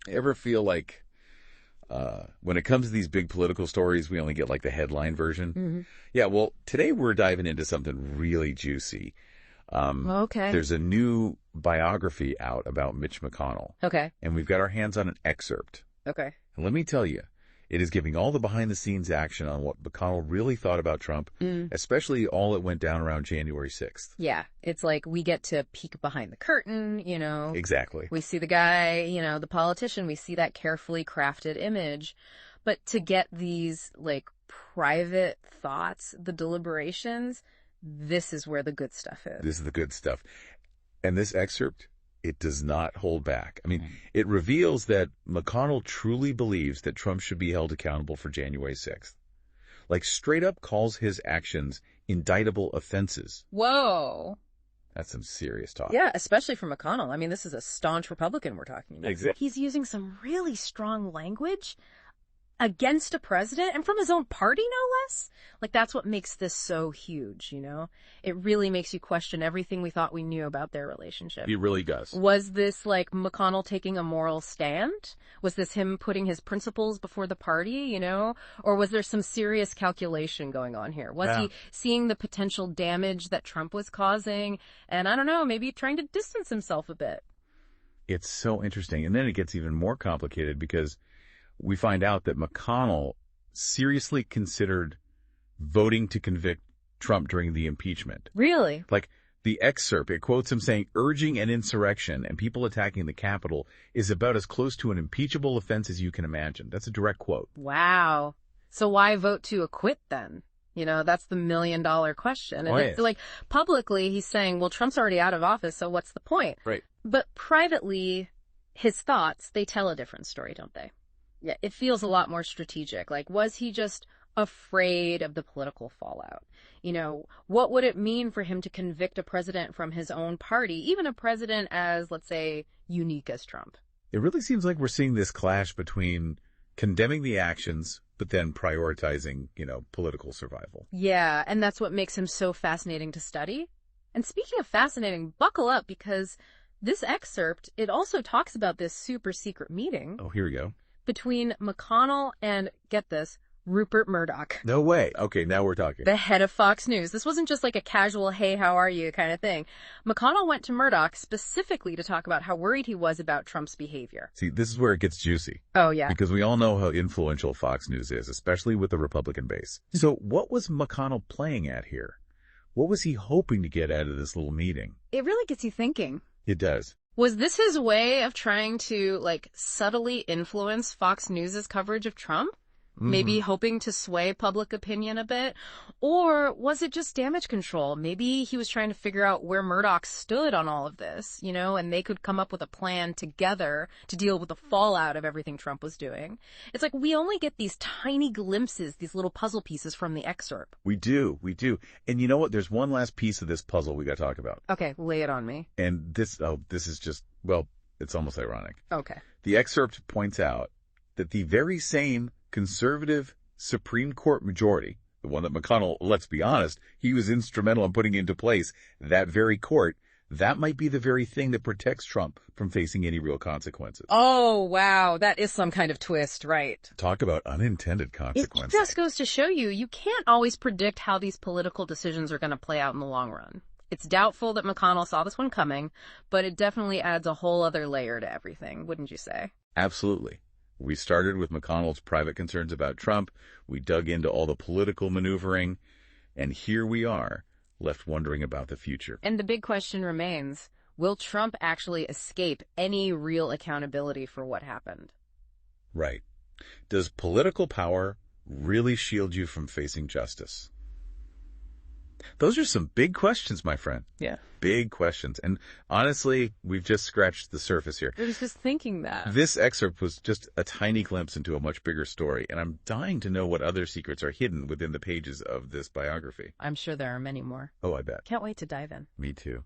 Ever feel like when it comes to these big political stories, we only get like the headline version? Mm-hmm. Yeah, well, today we're diving into something really juicy. Okay. There's a new biography out about Mitch McConnell. Okay. And we've got our hands on an excerpt. Okay. And let me tell you, it is giving all the behind-the-scenes action on what McConnell really thought about Trump, especially all that went down around January 6th. Yeah. It's like we get to peek behind the curtain, Exactly. We see the guy, the politician, we see that carefully crafted image. But to get these, like, private thoughts, the deliberations, this is where the good stuff is. This is the good stuff. And this excerpt, it does not hold back. I mean, it reveals that McConnell truly believes that Trump should be held accountable for January 6th. Like, straight up calls his actions indictable offenses. Whoa. That's some serious talk. Yeah, especially for McConnell. I mean, this is a staunch Republican we're talking about. Exactly. He's using some really strong language against a president and from his own party, no less. Like, that's what makes this so huge, It really makes you question everything we thought we knew about their relationship. He really does. Was this like McConnell taking a moral stand? Was this him putting his principles before the party, Or was there some serious calculation going on here? Was he seeing the potential damage that Trump was causing? And I don't know, maybe trying to distance himself a bit. It's so interesting. And then it gets even more complicated because we find out that McConnell seriously considered voting to convict Trump during the impeachment. Really? Like, the excerpt, it quotes him saying, urging an insurrection and people attacking the Capitol is about as close to an impeachable offense as you can imagine. That's a direct quote. Wow. So why vote to acquit then? That's the $1 million question. And it's like, publicly, he's saying, well, Trump's already out of office, so what's the point? Right. But privately, his thoughts, they tell a different story, don't they? Yeah, it feels a lot more strategic. Like, was he just afraid of the political fallout? What would it mean for him to convict a president from his own party, even a president as, let's say, unique as Trump? It really seems like we're seeing this clash between condemning the actions, but then prioritizing, political survival. Yeah, and that's what makes him so fascinating to study. And speaking of fascinating, buckle up, because this excerpt, it also talks about this super secret meeting. Oh, here we go. Between McConnell and, get this, Rupert Murdoch. No way. Okay, now we're talking. The head of Fox News. This wasn't just like a casual, hey, how are you kind of thing. McConnell went to Murdoch specifically to talk about how worried he was about Trump's behavior. See, this is where it gets juicy. Oh, yeah. Because we all know how influential Fox News is, especially with the Republican base. So what was McConnell playing at here? What was he hoping to get out of this little meeting? It really gets you thinking. It does. Was this his way of trying to, like, subtly influence Fox News' coverage of Trump? Maybe hoping to sway public opinion a bit? Or was it just damage control? Maybe he was trying to figure out where Murdoch stood on all of this, and they could come up with a plan together to deal with the fallout of everything Trump was doing. It's like we only get these tiny glimpses, these little puzzle pieces from the excerpt. We do. And you know what? There's one last piece of this puzzle we got to talk about. Okay, lay it on me. And this is just, well, it's almost ironic. Okay. The excerpt points out that the very same conservative Supreme Court majority, the one that McConnell, let's be honest, he was instrumental in putting into place, that very court, that might be the very thing that protects Trump from facing any real consequences. Oh, wow. That is some kind of twist, right? Talk about unintended consequences. It just goes to show you can't always predict how these political decisions are going to play out in the long run. It's doubtful that McConnell saw this one coming, but it definitely adds a whole other layer to everything, wouldn't you say? Absolutely. We started with McConnell's private concerns about Trump. We dug into all the political maneuvering. And here we are, left wondering about the future. And the big question remains, will Trump actually escape any real accountability for what happened? Right. Does political power really shield you from facing justice? Those are some big questions, my friend. Yeah. Big questions. And honestly, we've just scratched the surface here. I was just thinking that. This excerpt was just a tiny glimpse into a much bigger story, and I'm dying to know what other secrets are hidden within the pages of this biography. I'm sure there are many more. Oh, I bet. Can't wait to dive in. Me too.